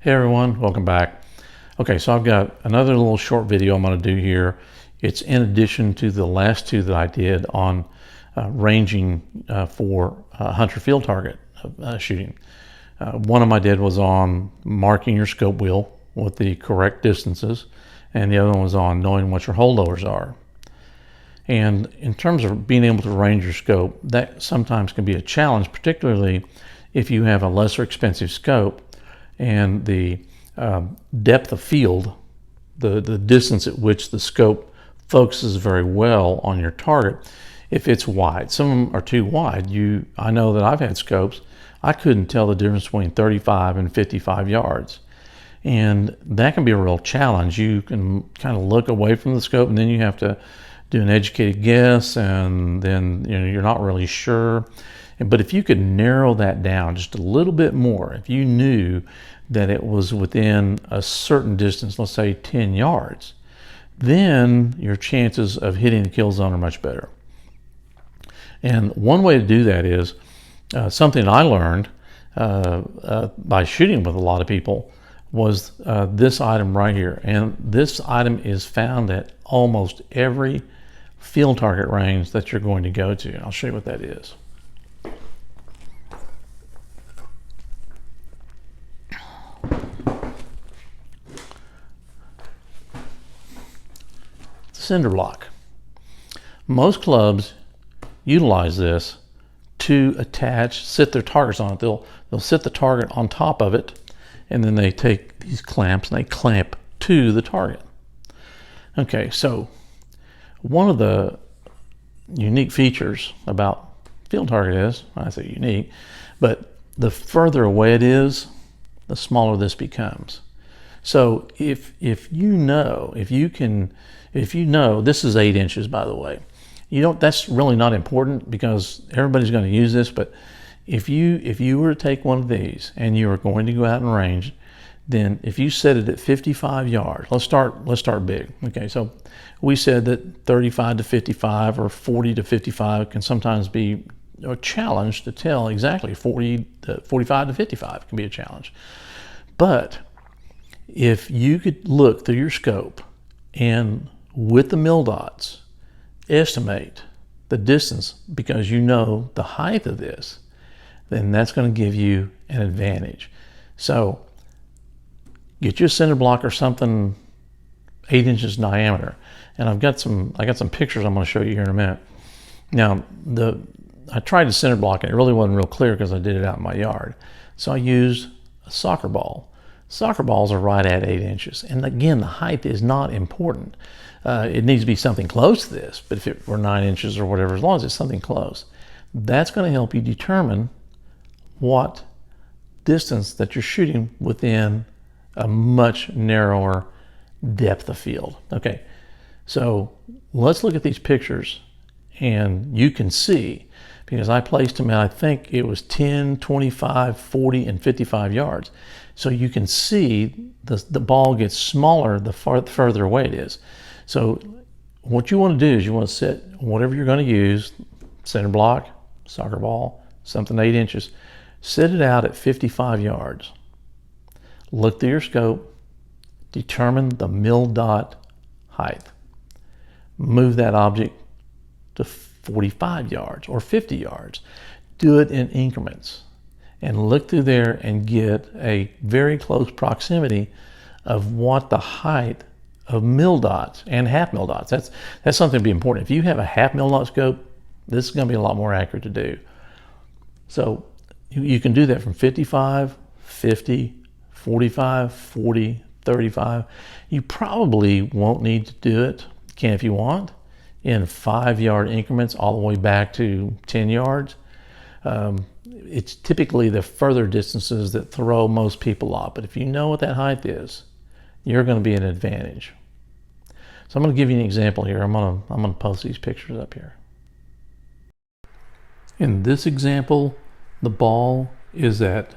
Hey everyone, welcome back. Okay, so I've got another little short video I'm going to do here. It's in addition to the last two that I did on ranging for hunter field target shooting. One of them I did was on marking your scope wheel with the correct distances, and the other one was on knowing what your holdovers are. And in terms of being able to range your scope, that sometimes can be a challenge, particularly if you have a lesser expensive scope and the depth of field, the distance at which the scope focuses very well on your target, if it's wide. Some of them are too wide. I know that I've had scopes, I couldn't tell the difference between 35 and 55 yards. And that can be a real challenge. You can kind of look away from the scope and then you have to do an educated guess, and then you're not really sure. But if you could narrow that down just a little bit more, if you knew that it was within a certain distance, let's say 10 yards, then your chances of hitting the kill zone are much better. And one way to do that is something I learned by shooting with a lot of people was this item right here. And this item is found at almost every field target range that you're going to go to. And I'll show you what that is. Cinder block. Most clubs utilize this to sit their targets on it. They'll sit the target on top of it, and then they take these clamps and they clamp to the target. Okay, so one of the unique features about field target is, I say unique, but the further away it is, the smaller this becomes. So if you know this is 8 inches, by the way, that's really not important because everybody's going to use this. But if you were to take one of these and you were going to go out and range, then if you set it at 55 yards, let's start big. Okay, so we said that 35 to 55 or 40 to 55 can sometimes be a challenge to tell exactly. 45 to 55 can be a challenge. But if you could look through your scope and with the mil dots estimate the distance because you know the height of this, then that's going to give you an advantage. So get you a cinder block or something 8 inches diameter. And I got some pictures I'm going to show you here in a minute. Now, I tried to cinder block and it really wasn't real clear because I did it out in my yard. So I used a soccer ball. Soccer balls are right at 8 inches. And again, the height is not important. It needs to be something close to this, but if it were 9 inches or whatever, as long as it's something close, that's going to help you determine what distance that you're shooting within a much narrower depth of field. Okay, so let's look at these pictures and you can see, because I placed them at, I think it was 10, 25, 40, and 55 yards. So you can see the ball gets smaller the further away it is. So what you want to do is you want to set whatever you're going to use, cinder block, soccer ball, something 8 inches, set it out at 55 yards. Look through your scope, determine the mil dot height. Move that object to 45 yards or 50 yards. Do it in increments and look through there and get a very close proximity of what the height of mil dots and half mil dots. That's something to be important. If you have a half mil dot scope, this is going to be a lot more accurate to do. So you can do that from 55, 50, 45, 40, 35. You probably won't need to do it, you can if you want, in 5 yard increments all the way back to 10 yards. It's typically the further distances that throw most people off. But if you know what that height is, you're going to be at an advantage. So I'm going to give you an example here. I'm going to post these pictures up here. In this example, the ball is at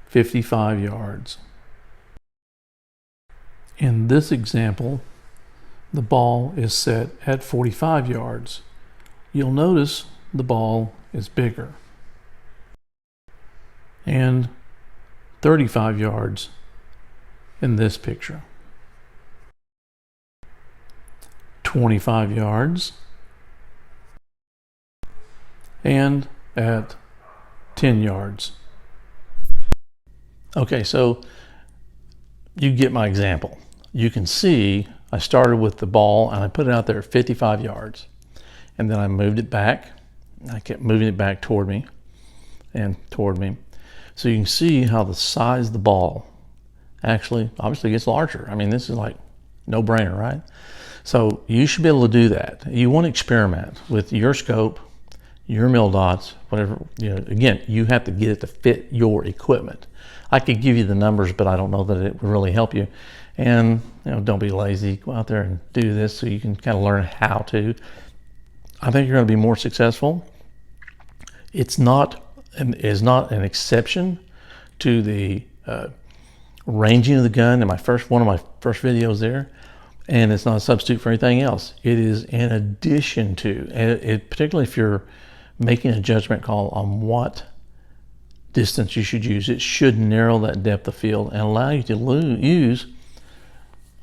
55 yards. In this example, the ball is set at 45 yards. You'll notice the ball is bigger. And 35 yards in this picture. 25 yards, and at 10 yards. Okay, so you get my example. You can see I started with the ball and I put it out there at 55 yards. And then I moved it back. I kept moving it back toward me and toward me. So you can see how the size of the ball actually obviously gets larger. I mean, this is like no brainer, right? So you should be able to do that. You want to experiment with your scope, your mil dots, whatever. Again, you have to get it to fit your equipment. I could give you the numbers, but I don't know that it would really help you. And don't be lazy. Go out there and do this so you can kind of learn how to. I think you're going to be more successful. It's not an exception to the ranging of the gun in one of my first videos there, and it's not a substitute for anything else. It is in addition to, particularly if you're making a judgment call on what distance you should use. It should narrow that depth of field and allow you to use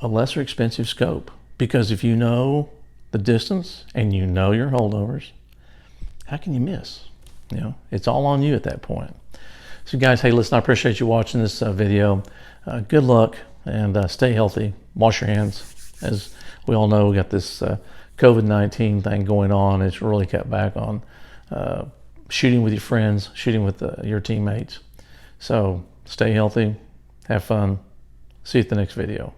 a lesser expensive scope, because if you know the distance and you know your holdovers, how can you miss? It's all on you at that point. So guys, hey, listen, I appreciate you watching this video. Good luck, and stay healthy. Wash your hands. As we all know, we got this COVID-19 thing going on. It's really cut back on shooting with your friends, shooting with your teammates. So stay healthy, have fun. See you at the next video.